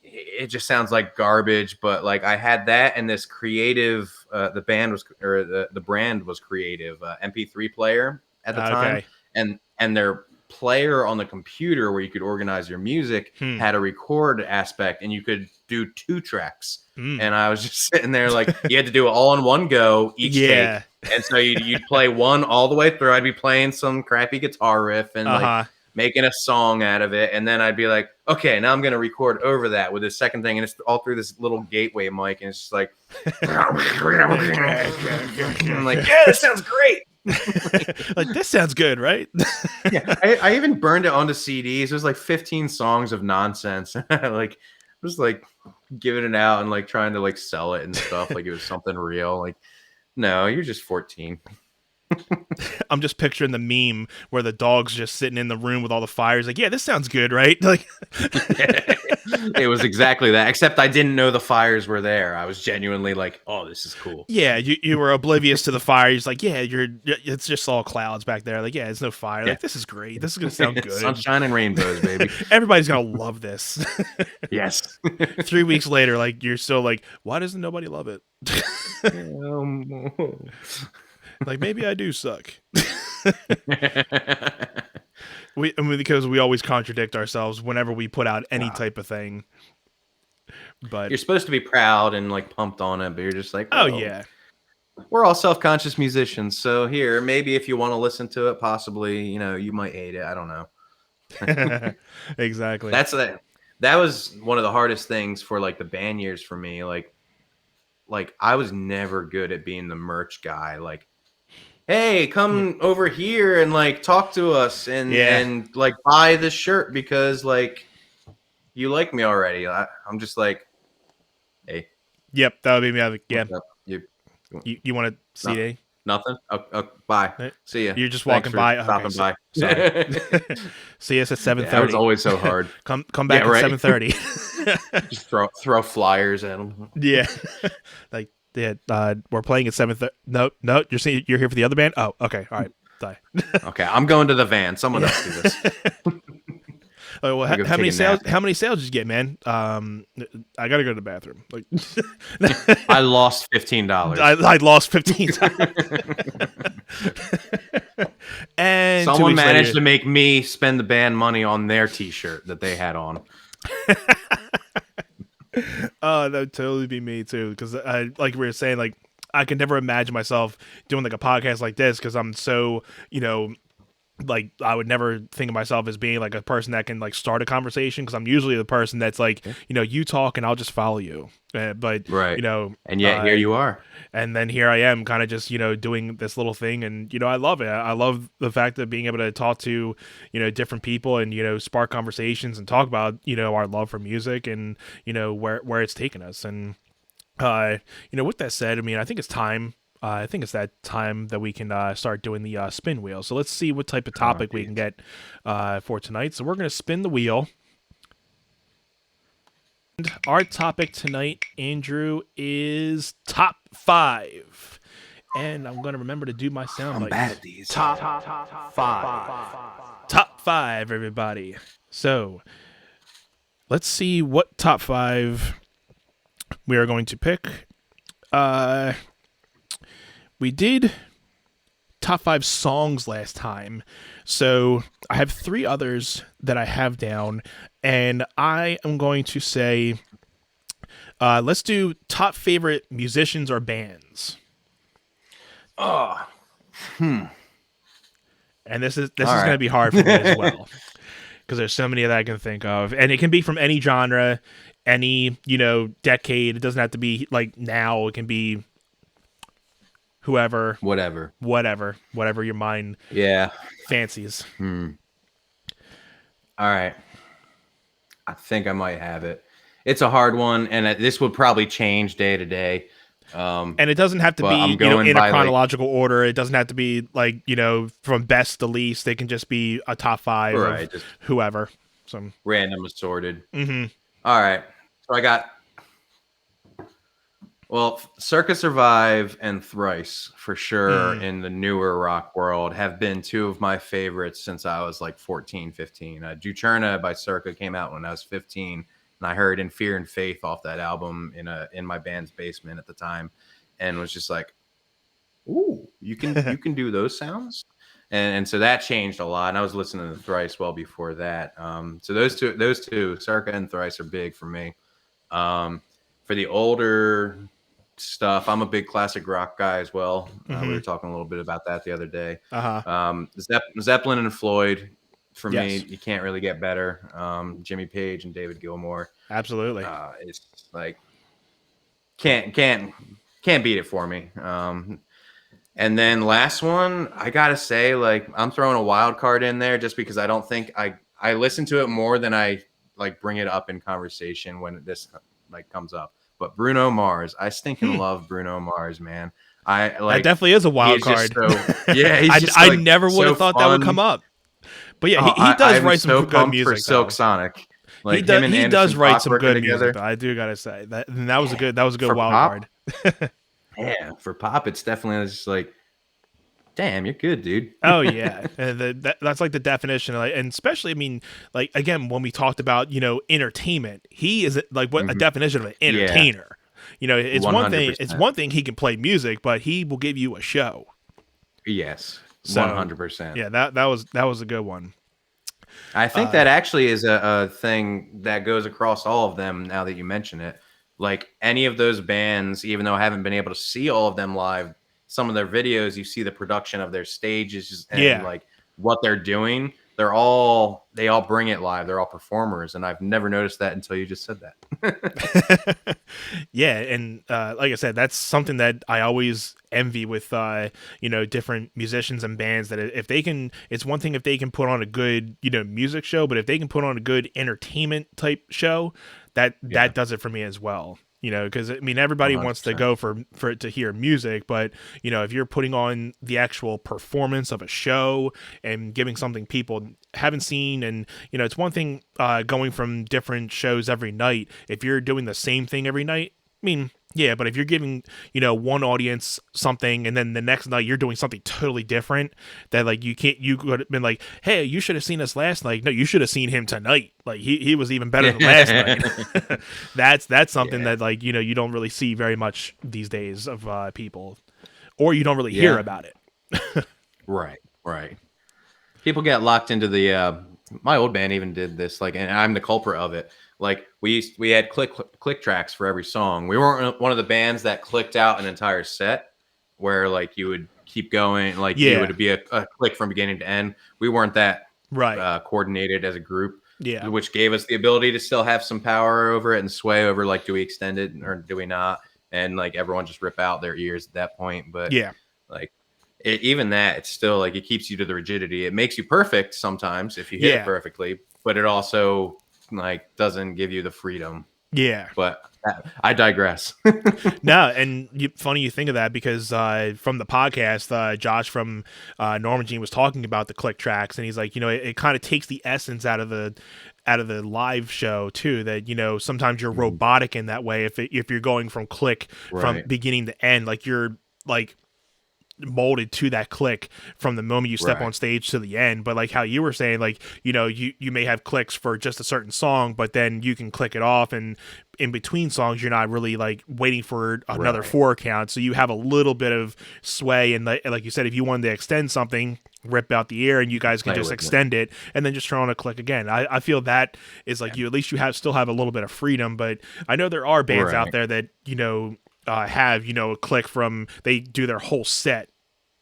it just sounds like garbage. But like I had that and this creative, the brand was creative, MP3 player at the time. And their player on the computer where you could organize your music had a record aspect and you could do 2 tracks. And I was just sitting there like you had to do it all in one go each take. And so you'd play one all the way through. I'd be playing some crappy guitar riff and like making a song out of it. And then I'd be like, okay, now I'm going to record over that with this second thing. And it's all through this little Gateway mic. And it's just like, I'm like, yeah, this sounds great. Like this sounds good, right? Yeah, I even burned it onto CDs. There's like 15 songs of nonsense. Like just like giving it out and like trying to like sell it and stuff like it was something real. Like, no, you're just 14. I'm just picturing the meme where the dog's just sitting in the room with all the fires. Like, yeah, this sounds good, right? Like, it was exactly that. Except I didn't know the fires were there. I was genuinely like, "Oh, this is cool." Yeah, you were oblivious to the fire. He's like, yeah, it's just all clouds back there. Like, yeah, it's no fire. Like, this is great. This is gonna sound good. Sunshine and rainbows, baby. Everybody's gonna love this. Yes. 3 weeks later, like you're still like, why doesn't nobody love it? Like maybe I do suck. Because we always contradict ourselves whenever we put out any type of thing. But you're supposed to be proud and like pumped on it, but you're just like, oh yeah, we're all self-conscious musicians. So here, maybe if you want to listen to it, possibly, you might hate it. I don't know. Exactly. That was one of the hardest things for like the band years for me. Like I was never good at being the merch guy. Like, hey, come over here and like talk to us and like buy this shirt because like you like me already. I'm just like, hey. Yep, that would be me. Like, yeah. You want a CD? Nothing. Bye. See ya. You're just walking by. Stopping by. Sorry. See us at 7:30. That was always so hard. Come back at 7:30. Just throw flyers at them. Yeah. Like. Yeah, we're playing at 7:30. No, you're here for the other band. Oh, okay, all right, bye. Okay, I'm going to the van. Someone else do this. Oh, well, how many sales did you get, man? I gotta go to the bathroom. Like, I lost $15. I lost $15. And someone managed to make me spend the band money on their T-shirt that they had on. Oh, that would totally be me too. Because like we were saying, like I could never imagine myself doing like a podcast like this because I'm so like I would never think of myself as being like a person that can like start a conversation, because I'm usually the person that's like, you talk and I'll just follow you. But Right. And yet here uh, you are. and then here I am, kind of just doing this little thing, and I love it. I love the fact of being able to talk to different people, and spark conversations and talk about our love for music, and where it's taken us. And with that said, I mean, I think it's time. I think it's that time that we can start doing the spin wheel. So let's see what type of Oh, topic we can geez. get for tonight. So we're going to spin the wheel. And our topic tonight, Andrew, is top 5. And I'm going to remember to do my sound I'm bites. bad at these. Top 5. Top 5, everybody. So let's see what top 5 we are going to pick. We did top 5 songs last time, so I have 3 others that I have down, and I am going to say, let's do top favorite musicians or bands. Oh. And this is All going to right. be hard for me as well, because there's so many that I can think of, and it can be from any genre, any decade. It doesn't have to be like now. It can be whoever, Whatever your mind fancies. All right. I think I might have it. It's a hard one, and this would probably change day to day. And it doesn't have to but be I'm going in a by, like, chronological order. It doesn't have to be like from best to least. They can just be a top 5 right, of just whoever. So random assorted. mm-hmm. All right. So I got, well, Circa Survive and Thrice for sure in the newer rock world have been 2 of my favorites since I was like 14, 15. Juturna by Circa came out when I was 15, and I heard In Fear and Faith off that album in my band's basement at the time, and was just like, ooh, you can do those sounds. And so that changed a lot. And I was listening to Thrice well before that. So those two, Circa and Thrice, are big for me. For the older stuff, I'm a big classic rock guy as well. We were talking a little bit about that the other day. Zeppelin and Floyd, for me, you can't really get better. Jimmy Page and David Gilmour, Absolutely. it's like can't beat it for me. And then last one, I gotta say, like, I'm throwing a wild card in there just because I don't think I listen to it more than I like bring it up in conversation when this like comes up. But Bruno Mars, I stinking love Bruno Mars, man. I like, that definitely is a wild card. I never would have thought that would come up. But yeah, he does write some good music. For Silk Sonic. Like, he does write some good music. Though. I do gotta say that was a good wild card. Yeah, for pop, it's definitely just like, damn, you're good, dude. Oh yeah, and that's like the definition, and especially, I mean, like again, when we talked about entertainment, he is like what a definition of an entertainer. It's 100%. It's one thing he can play music, but he will give you a show. Yes, 100%. Yeah, that was a good one. I think that actually is a thing that goes across all of them. Now that you mention it, like any of those bands, even though I haven't been able to see all of them live, some of their videos, you see the production of their stages and like what they're doing. They all bring it live. They're all performers, and I've never noticed that until you just said that. Yeah, and like I said, that's something that I always envy with different musicians and bands, that if they can, it's one thing if they can put on a good music show, but if they can put on a good entertainment type show, that does it for me as well. Because I mean, everybody 100%. Wants to go for it to hear music, but if you're putting on the actual performance of a show and giving something people haven't seen, and it's one thing going from different shows every night. If you're doing the same thing every night, I mean, yeah, but if you're giving one audience something and then the next night you're doing something totally different, that like you could have been like, hey, you should have seen us last night. No, you should have seen him tonight. Like he was even better than last night. That's something that like you don't really see very much these days of people, or you don't really hear about it. Right. People get locked into the my old band even did this, like, and I'm the culprit of it. Like we had click tracks for every song. We weren't one of the bands that clicked out an entire set where like you would keep going. Like it Yeah. would be a click from beginning to end. We weren't that Right. coordinated as a group, Yeah. which gave us the ability to still have some power over it and sway over, like, do we extend it or do we not? And like everyone just rip out their ears at that point. But Yeah. like even that, it's still like it keeps you to the rigidity. It makes you perfect sometimes if you hit it Yeah. perfectly, but it also like doesn't give you the freedom. Yeah. But I digress. No, and funny you think of that because from the podcast, Josh from Norman Jean was talking about the click tracks, and he's like, it kind of takes the essence out of the live show too. That sometimes you're robotic in that way if you're going from click from Right. beginning to end, like you're like molded to that click from the moment you step Right. on stage to the end. But like how you were saying, like you may have clicks for just a certain song, but then you can click it off, and in between songs you're not really like waiting for another Right. 4 count, so you have a little bit of sway. And like you said, if you wanted to extend something, rip out the ear and you guys can Play just with it. extend it and then just turn on a click again. I feel that is like you at least you still have a little bit of freedom. But I know there are bands out Right. there that have a click from, they do their whole set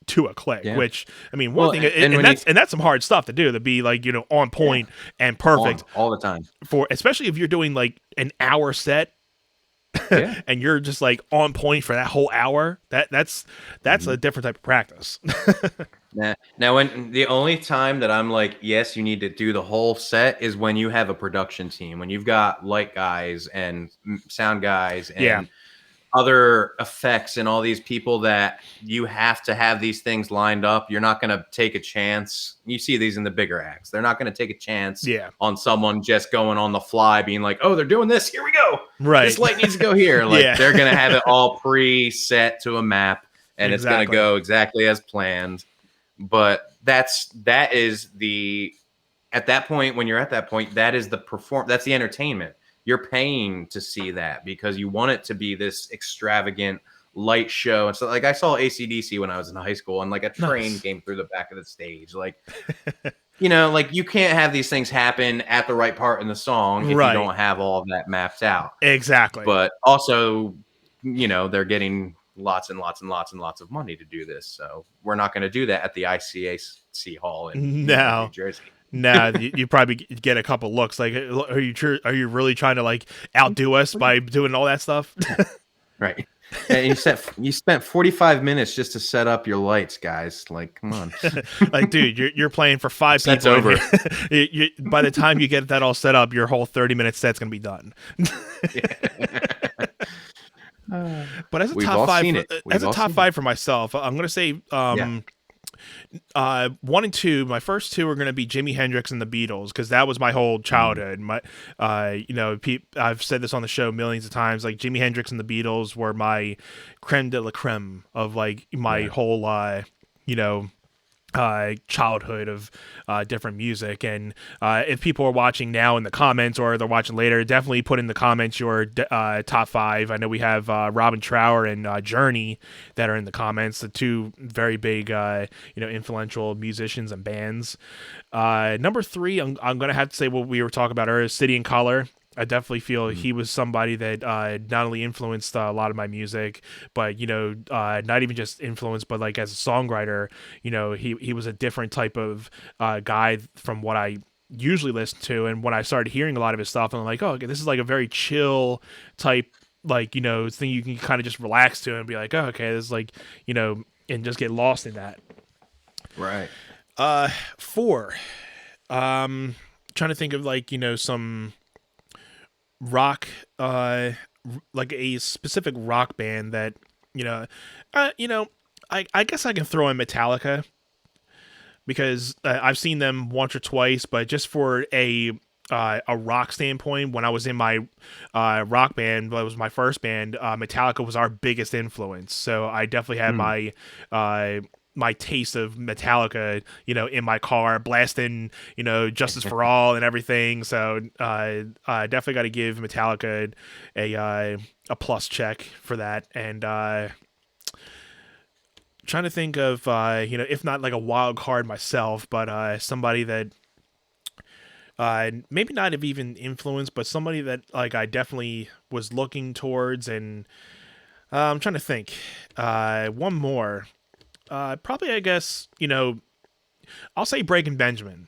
to a click, Yeah. which I mean, one Well, thing, and when and that's some hard stuff to do, to be like on point and perfect all the time. for, especially if you're doing like an hour set Yeah. and you're just like on point for that whole hour. That's a different type of practice. Now, when the only time that I'm like, yes, you need to do the whole set is when you have a production team, when you've got light guys and sound guys and Yeah. other effects and all these people that you have to have these things lined up. You're not going to take a chance. You see these in the bigger acts. They're not going to take a chance Yeah. on someone just going on the fly, being like, oh, they're doing this. Here we go. Right. This light needs to go here. Like Yeah. they're going to have it all pre-set to a map, and it's going to Exactly. go exactly as planned. But that is the, at that point, when you're at that point, that is the that's the entertainment. You're paying to see that because you want it to be this extravagant light show. And so like I saw AC/DC when I was in high school, and like a train Nice. came through the back of the stage. Like, like you can't have these things happen at the right part in the song if Right. you don't have all of that mapped out. Exactly. But also, they're getting lots and lots and lots and lots of money to do this. So we're not going to do that at the ICAC Hall in New Jersey. Nah, you probably get a couple looks. Like, are you really trying to like outdo us by doing all that stuff? Right. And you spent 45 minutes just to set up your lights, guys. Like, come on. Like, dude, you're playing for 5 Set's people. over. By the time you get that all set up, your whole 30-minute set's gonna be done. But as a We've top all five, seen it. as a top 5 for myself, I'm gonna say 1 and 2. My first 2 are going to be Jimi Hendrix and the Beatles, because that was my whole childhood. My, I've said this on the show millions of times. Like, Jimi Hendrix and the Beatles were my creme de la creme of like my whole, childhood of different music. And if people are watching now in the comments, or they're watching later, definitely put in the comments your top 5. I know we have Robin Trower and Journey that are in the comments, the 2 very big influential musicians and bands. Number 3, I'm gonna have to say what we were talking about earlier, City and Color. I definitely feel he was somebody that not only influenced a lot of my music, but not even just influenced, but like as a songwriter, he was a different type of guy from what I usually listen to. And when I started hearing a lot of his stuff, I'm like, oh, okay, this is like a very chill type, like thing you can kind of just relax to and be like, oh, okay, this is like and just get lost in that. Right. 4, trying to think of like some rock, like a specific rock band that I guess I can throw in Metallica, because I've seen them once or twice, but just for a rock standpoint, when I was in my rock band, that was my first band, Metallica was our biggest influence. So I definitely had my taste of Metallica, in my car, blasting, Justice for All and everything. So I definitely got to give Metallica a plus check for that. And trying to think of if not like a wild card myself, but somebody that maybe not have even influenced, but somebody that like I definitely was looking towards. And I'm trying to think one more. Probably, I guess, I'll say Breaking Benjamin.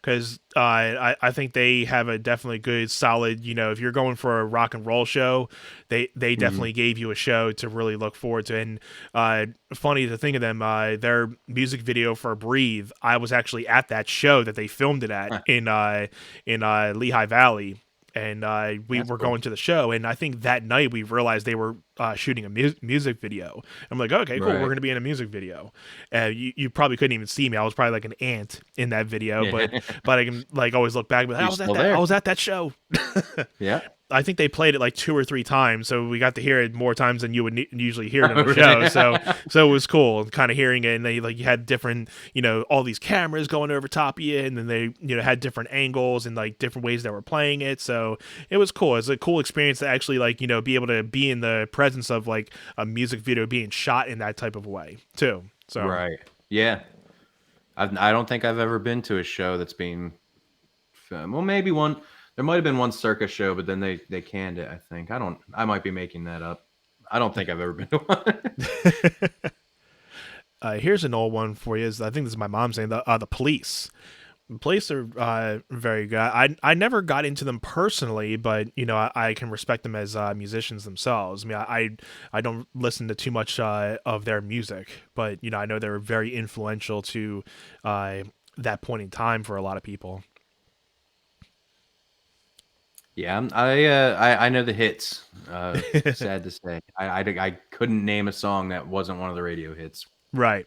Because I think they have a definitely good, solid. If you're going for a rock and roll show, they Mhm. definitely gave you a show to really look forward to. And funny to think of them, their music video for "Breathe," I was actually at that show that they filmed it at Huh, in Lehigh Valley, and we that's were cool. going to the show. And I think that night we realized they were shooting a music video. I'm like, okay, cool, we're Right. going to be in a music video. You probably couldn't even see me. I was probably like an ant in that video, Yeah. but I can like always look back and be like, You're I was at still that I there. was at that show. Yeah. I think they played it like 2 or 3 times, so we got to hear it more times than you would usually hear it on Oh, the show. really? So it was cool, kind of hearing it, and they like you had different, all these cameras going over top of you, and then they had different angles and like different ways that were playing it. So it was cool. It's a cool experience to actually like be able to be in the presence of like a music video being shot in that type of way too. So Right. Yeah. I don't think I've ever been to a show that's been filmed. Well, maybe one. There might have been one circus show, but then they canned it. I think. I don't. I might be making that up. I don't think I've ever been to one. here's an old one for you. I think this is my mom saying the Police. Police are very good. I never got into them personally, but I can respect them as musicians themselves. I mean, I don't listen to too much of their music, but I know they were very influential to that point in time for a lot of people. Yeah, I know the hits. Sad to say, I couldn't name a song that wasn't one of the radio hits. Right.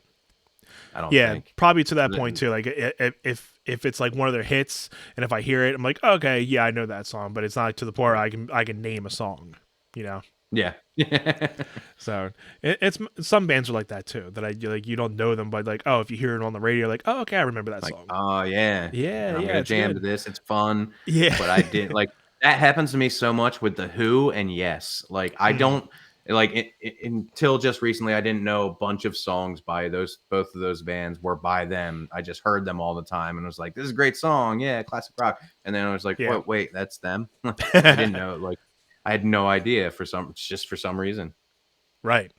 I don't Yeah, think. probably to that point too. Like if it's like one of their hits, and if I hear it, I'm like, okay, yeah, I know that song, but it's not to the point where I can name a song. You know. Yeah. So it's some bands are like that too. That I like you don't know them, but like if you hear it on the radio, like okay, I remember that Like, song. oh yeah, Yeah, I'm yeah, gonna it's jam to good. this. It's fun, Yeah. but I didn't like that happens to me so much with the Who and Yes. Like I Mm, don't like until just recently. I didn't know a bunch of songs by those both of those bands were by them. I just heard them all the time and was like, "This is a great song, yeah, classic rock." And then I was like, yeah. "What? Wait, that's them." I didn't know. Like I had no idea for some reason. Right.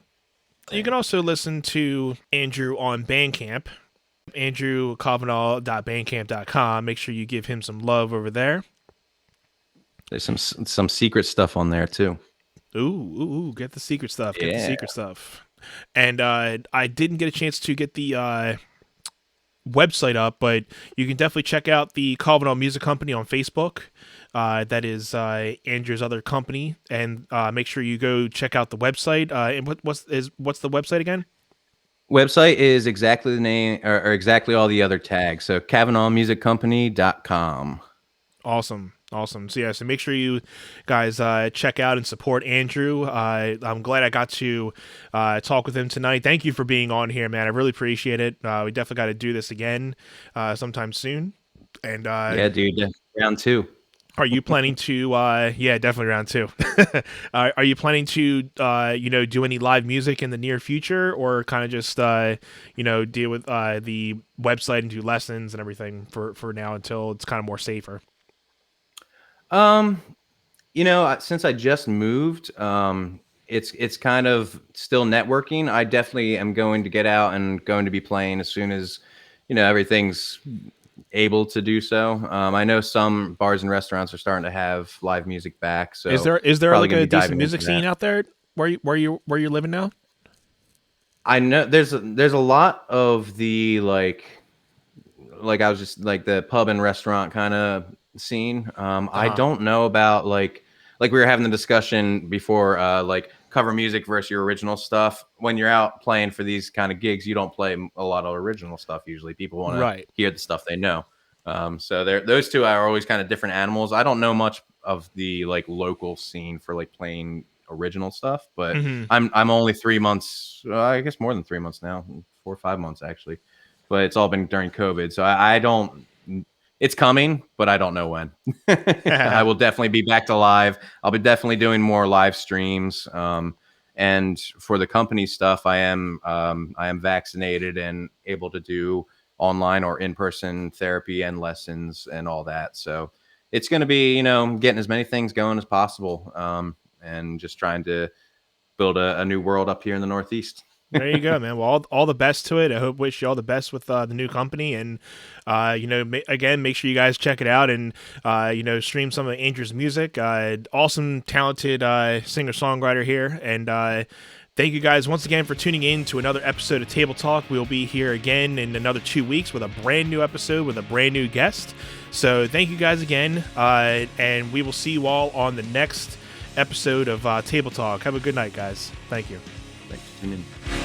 You can Yeah, also listen to Andrew on Bandcamp, andrewkavanagh.bandcamp.com. Make sure you give him some love over there. there's some secret stuff on there too. Get the secret stuff. Get the Yeah. secret stuff. And I didn't get a chance to get the website up, but you can definitely check out the Kavanagh Music Company on Facebook. That is Andrew's other company, and make sure you go check out the website. And what's the website again? Website is exactly the name or exactly all the other tags. So CavanaghMusicCompany.com. Awesome. Awesome. So yeah, so make sure you guys check out and support Andrew. I'm glad I got to talk with him tonight. Thank you for being on here, man. I really appreciate it. We definitely got to do this again sometime soon. And Yeah, dude. Round two. are you planning to? Yeah, definitely round two. Are you planning to, do any live music in the near future, or kind of just, deal with the website and do lessons and everything for now until it's kind of more safer? Um, since I just moved, it's kind of still networking. I definitely am going to get out and going to be playing as soon as everything's able to do so. I know some bars and restaurants are starting to have live music back, Is so there probably like going to a be decent diving music into scene that. out there where you're living now? I know there's a lot of the like I was just like the pub and restaurant kind of scene. I Uh-huh. don't know about like we were having the discussion before, like cover music versus your original stuff. When you're out playing for these kind of gigs, you don't play a lot of original stuff. Usually, people want to Right. hear the stuff they know. So those two are always kind of different animals. I don't know much of the like local scene for like playing original stuff, but Hmm. I'm only 3 months. I guess more than 3 months now, 4 or 5 months actually, but it's all been during COVID. So I don't, it's coming, but I don't know when. I will definitely be back to live. I'll be definitely doing more live streams. And for the company stuff, I am vaccinated and able to do online or in-person therapy and lessons and all that. So it's going to be, getting as many things going as possible. And just trying to build a new world up here in the Northeast. There you go, man. Well, all the best to it. I wish you all the best with the new company, and again, make sure you guys check it out and stream some of Andrew's music. Awesome, talented singer songwriter here, and thank you guys once again for tuning in to another episode of Table Talk. We'll be here again in another 2 weeks with a brand new episode with a brand new guest. So thank you guys again, and we will see you all on the next episode of Table Talk. Have a good night, guys. Thank you. Thanks for tuning in.